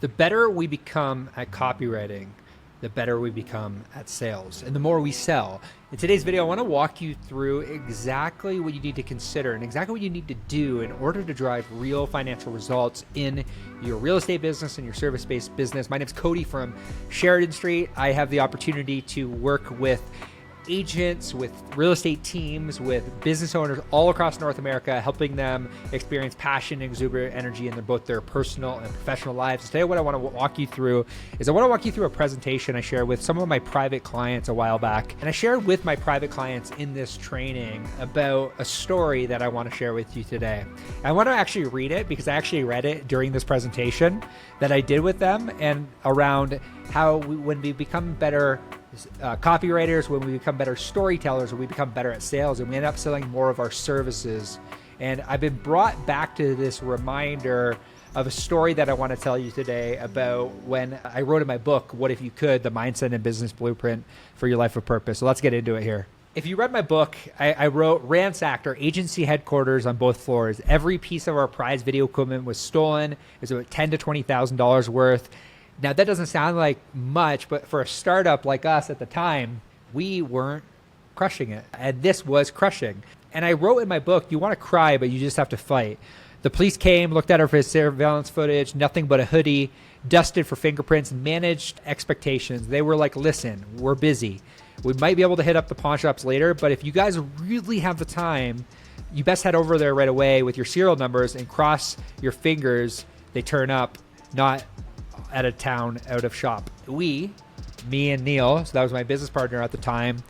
The better we become at copywriting, the better we become at sales, and the more we sell. In today's video, I want to walk you through exactly what you need to consider and exactly what you need to do in order to drive real financial results in your real estate business and your service-based business. My name is Cody from Sheridan Street. I have the opportunity to work with agents, with real estate teams, with business owners all across North America, helping them experience passion and exuberant energy in both their personal and professional lives. Today, what I want to walk you through is a presentation I shared with some of my private clients a while back. And I shared with my private clients in this training about a story that I want to share with you today. I want to actually read it because I actually read it during this presentation that I did with them, and around how when we become better copywriters, when we become better storytellers, when we become better at sales, and we end up selling more of our services. And I've been brought back to this reminder of a story that I want to tell you today about when I wrote in my book, What If You Could, the Mindset and Business Blueprint for Your Life of Purpose. So let's get into it here. If you read my book, I wrote, ransacked our agency headquarters on both floors. Every piece of our prized video equipment was stolen. It was about $10,000 to $20,000 worth. Now, that doesn't sound like much, but for a startup like us at the time, we weren't crushing it. And this was crushing. And I wrote in my book, you want to cry, but you just have to fight. The police came, looked at our surveillance footage, nothing but a hoodie, dusted for fingerprints, managed expectations. They were like, listen, we're busy. We might be able to hit up the pawn shops later, but if you guys really have the time, you best head over there right away with your serial numbers and cross your fingers they turn up, not at a town out of shop. Me and Neil, so that was my business partner at the time,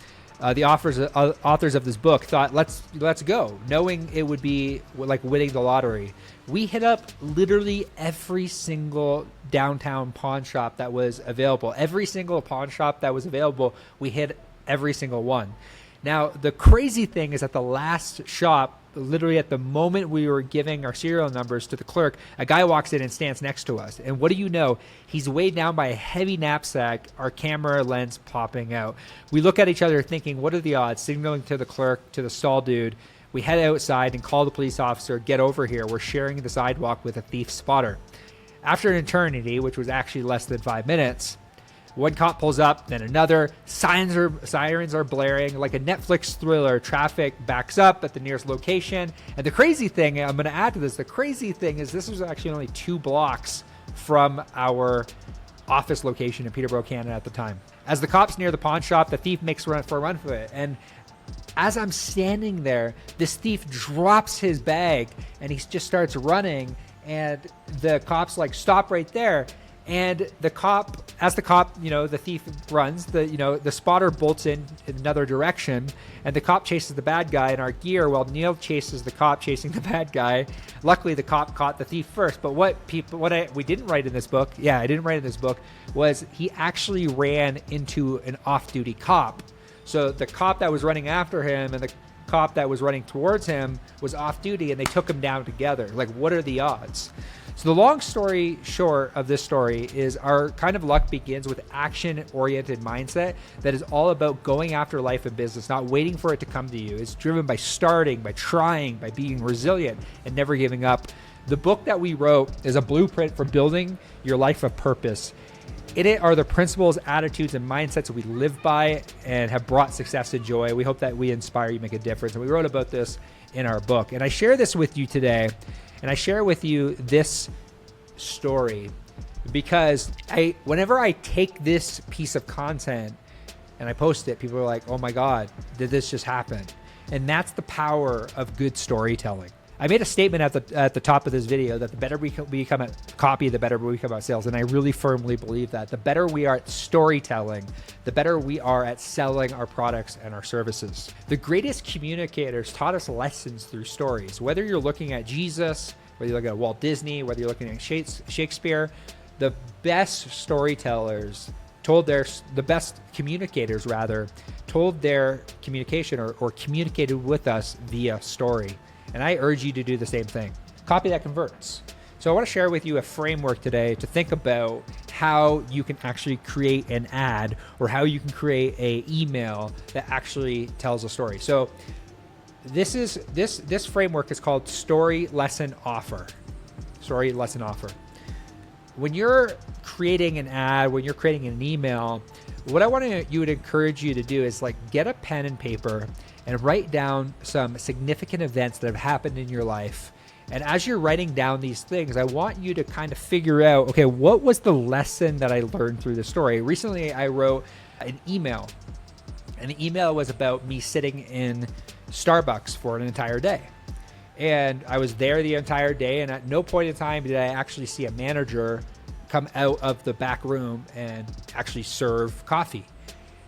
the authors of this book thought, let's go, knowing it would be like winning the lottery. We hit up literally every single downtown pawn shop that was available. Every single pawn shop that was available, we hit every single one. Now, the crazy thing is at the last shop, literally at the moment we were giving our serial numbers to the clerk, a guy walks in and stands next to us. And what do you know? He's weighed down by a heavy knapsack, our camera lens popping out. We look at each other thinking, what are the odds? Signaling to the clerk, to the stall dude. We head outside and call the police officer, get over here. We're sharing the sidewalk with a thief spotter. After an eternity, which was actually less than 5 minutes, one cop pulls up, then another. Sirens are blaring like a Netflix thriller. Traffic backs up at the nearest location. And the crazy thing, I'm going to add to this, the crazy thing is this was actually only 2 blocks from our office location in Peterborough, Canada at the time. As the cops near the pawn shop, the thief makes a run for it. And as I'm standing there, this thief drops his bag and he just starts running. And the cops like, stop right there. And the thief runs, the spotter bolts in another direction, and the cop chases the bad guy in our gear while Neil chases the cop chasing the bad guy. Luckily, the cop caught the thief first. But we didn't write in this book, was he actually ran into an off-duty cop. So the cop that was running after him and the cop that was running towards him was off duty, and they took him down together. Like, what are the odds? So the long story short of this story is our kind of luck begins with action-oriented mindset that is all about going after life and business, not waiting for it to come to you. It's driven by starting, by trying, by being resilient, and never giving up. The book that we wrote is a blueprint for building your life of purpose. In it are the principles, attitudes, and mindsets that we live by and have brought success and joy. We hope that we inspire you, make a difference. And we wrote about this in our book. And I share this with you today. And I share with you this story because whenever I take this piece of content and I post it, people are like, oh my God, did this just happen? And that's the power of good storytelling. I made a statement at the top of this video that the better we become at copy, the better we become at sales. And I really firmly believe that. The better we are at storytelling, the better we are at selling our products and our services. The greatest communicators taught us lessons through stories. Whether you're looking at Jesus, whether you're looking at Walt Disney, whether you're looking at Shakespeare, the best storytellers the best communicators told their communication or communicated with us via story. And I urge you to do the same thing. Copy that converts. So I want to share with you a framework today to think about how you can actually create an ad or how you can create an email that actually tells a story. So this framework is called Story Lesson Offer. Story Lesson Offer. when you're creating an ad, when you're creating an email, what I want to encourage you to do is like get a pen and paper and write down some significant events that have happened in your life. And as you're writing down these things, I want you to kind of figure out, okay, what was the lesson that I learned through the story? Recently, I wrote an email, and the email was about me sitting in Starbucks for an entire day. And I was there the entire day, and at no point in time did I actually see a manager come out of the back room and actually serve coffee.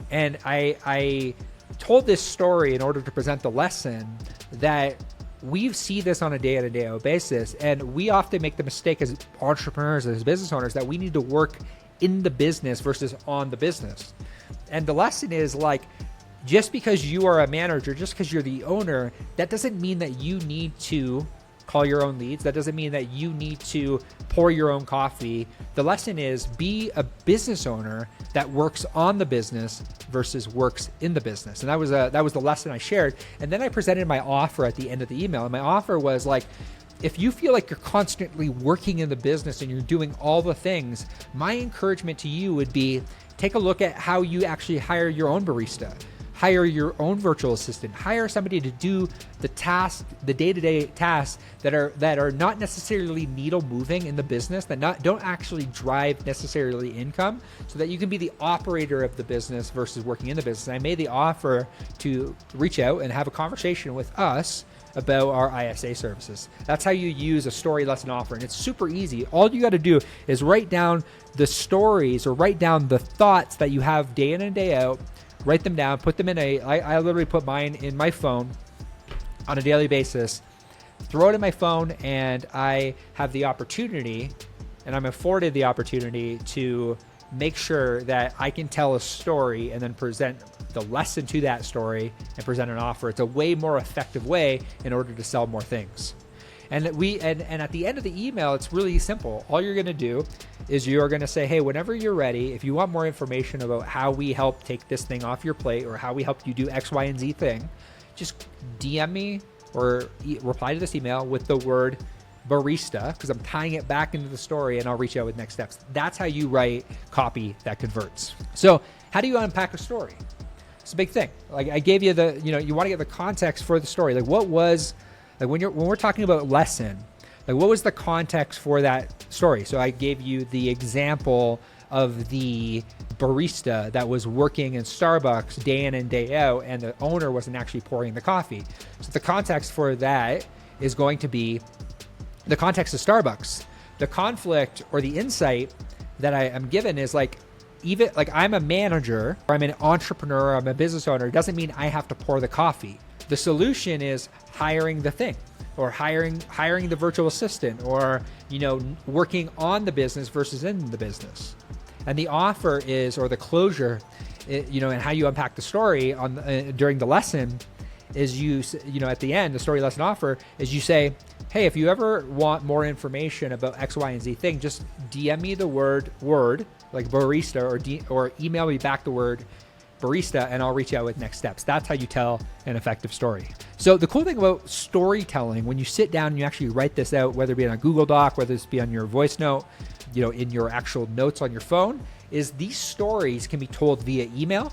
And I told this story in order to present the lesson that we see this on a day-in-and-day-out basis, and we often make the mistake as entrepreneurs, as business owners, that we need to work in the business versus on the business. And the lesson is like, just because you are a manager, just because you're the owner, that doesn't mean that you need to call your own leads. That doesn't mean that you need to pour your own coffee. The lesson is be a business owner that works on the business versus works in the business. And that was the lesson I shared. And then I presented my offer at the end of the email. And my offer was like, if you feel like you're constantly working in the business and you're doing all the things, my encouragement to you would be take a look at how you actually hire your own barista. Hire your own virtual assistant. Hire somebody to do the task, the day-to-day tasks that are not necessarily needle moving in the business, that don't actually drive necessarily income, so that you can be the operator of the business versus working in the business. And I made the offer to reach out and have a conversation with us about our ISA services. That's how you use a story lesson offer. And it's super easy. All you got to do is write down the stories or write down the thoughts that you have day in and day out. Write them down, put them in I literally put mine in my phone on a daily basis, throw it in my phone, and I have the opportunity, and I'm afforded the opportunity to make sure that I can tell a story and then present the lesson to that story and present an offer. It's a way more effective way in order to sell more things. And at the end of the email, it's really simple. All you're going to do is you're going to say, hey, whenever you're ready, if you want more information about how we help take this thing off your plate or how we help you do X, Y, and Z thing, just DM me or reply to this email with the word barista, because I'm tying it back into the story, and I'll reach out with next steps. That's how you write copy that converts. So how do you unpack a story? It's a big thing. Like I gave you you want to get the context for the story. Like what was, like when we're talking about lesson, like what was the context for that story? So I gave you the example of the barista that was working in Starbucks day in and day out, and the owner wasn't actually pouring the coffee. So the context for that is going to be the context of Starbucks. The conflict or the insight that I am given is like, even like I'm a manager, or I'm an entrepreneur, I'm a business owner, it doesn't mean I have to pour the coffee. The solution is hiring the thing, or hiring the virtual assistant, or working on the business versus in the business. And the offer is, or the closure, and how you unpack the story on during the lesson is at the end, the story lesson offer is you say, hey, if you ever want more information about X, Y, and Z thing, just DM me the word like barista, or email me back the word barista, and I'll reach out with next steps. That's how you tell an effective story. So the cool thing about storytelling, when you sit down and you actually write this out, whether it be on a Google Doc, whether it's be on your voice note, in your actual notes on your phone, is these stories can be told via email.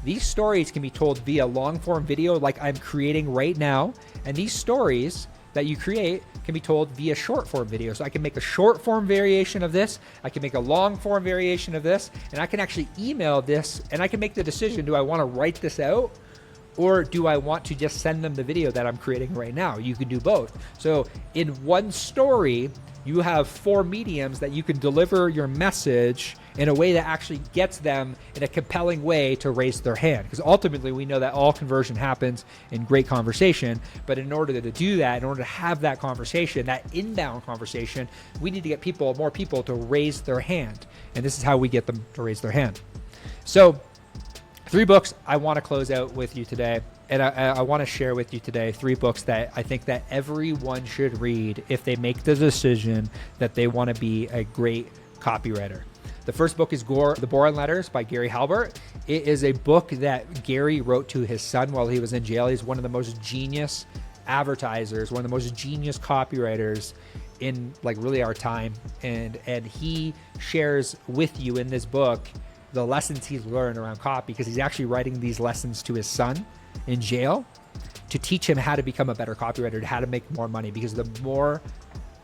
These stories can be told via long form video like I'm creating right now. And these stories that you create can be told via short form video. So I can make a short form variation of this, I can make a long form variation of this, and I can actually email this, and I can make the decision, do I want to write this out, or do I want to just send them the video that I'm creating right now? You can do both. So in one story, you have 4 mediums that you can deliver your message in a way that actually gets them in a compelling way to raise their hand. Because ultimately, we know that all conversion happens in great conversation. But in order to do that, in order to have that conversation, that inbound conversation, we need to get more people to raise their hand. And this is how we get them to raise their hand. So 3 books I want to close out with you today. And I want to share with you today 3 books that I think that everyone should read if they make the decision that they want to be a great copywriter. The first book is The Boron Letters by Gary Halbert. It is a book that Gary wrote to his son while he was in jail. He's one of the most genius advertisers, one of the most genius copywriters in like really our time. And he shares with you in this book the lessons he's learned around copy, because he's actually writing these lessons to his son in jail to teach him how to become a better copywriter, how to make more money. Because the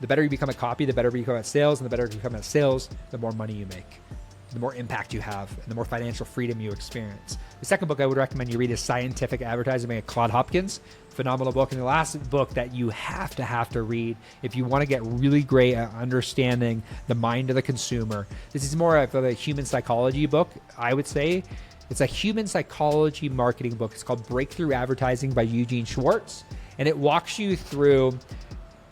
better you become at copy, the better you become at sales, and the better you become at sales, the more money you make, the more impact you have, and the more financial freedom you experience. The second book I would recommend you read is Scientific Advertising by Claude Hopkins. Phenomenal book. And the last book that you have to read if you want to get really great at understanding the mind of the consumer. This is more of a human psychology book, I would say. It's a human psychology marketing book. It's called Breakthrough Advertising by Eugene Schwartz. And it walks you through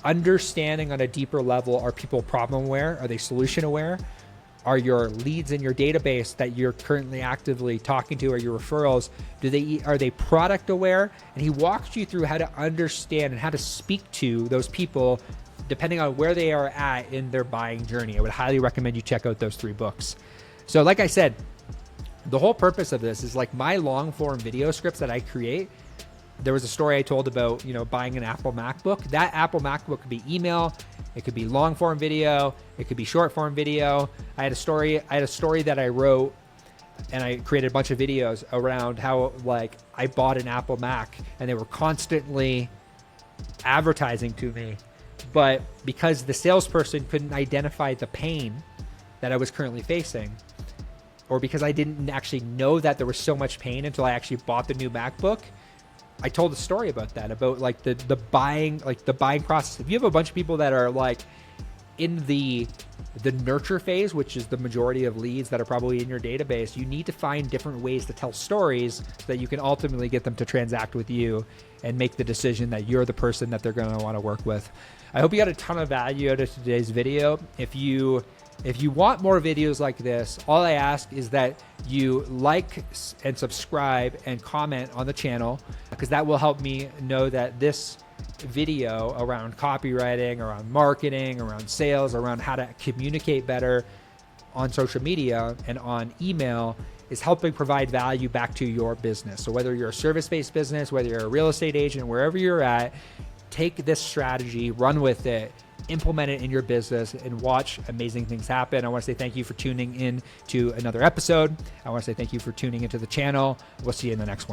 understanding on a deeper level, are people problem aware? Are they solution aware? Are your leads in your database that you're currently actively talking to, or your referrals, are they product aware? And he walks you through how to understand and how to speak to those people depending on where they are at in their buying journey. I would highly recommend you check out those 3 books. So like I said, the whole purpose of this is like my long form video scripts that I create. There was a story I told about, buying an Apple MacBook. That Apple MacBook could be email, it could be long form video, it could be short form video. I had a story that I wrote, and I created a bunch of videos around how like I bought an Apple Mac and they were constantly advertising to me. But because the salesperson couldn't identify the pain that I was currently facing, or because I didn't actually know that there was so much pain until I actually bought the new MacBook, I told a story about that, about like the buying process. If you have a bunch of people that are like in the nurture phase, which is the majority of leads that are probably in your database, you need to find different ways to tell stories so that you can ultimately get them to transact with you and make the decision that you're the person that they're going to want to work with. I hope you got a ton of value out of today's video. If you want more videos like this, all I ask is that you like and subscribe and comment on the channel, because that will help me know that this video around copywriting, around marketing, around sales, around how to communicate better on social media and on email is helping provide value back to your business. So whether you're a service-based business, whether you're a real estate agent, wherever you're at, take this strategy, run with it, implement it in your business, and watch amazing things happen. I want to say thank you for tuning in to another episode. I want to say thank you for tuning into the channel. We'll see you in the next one.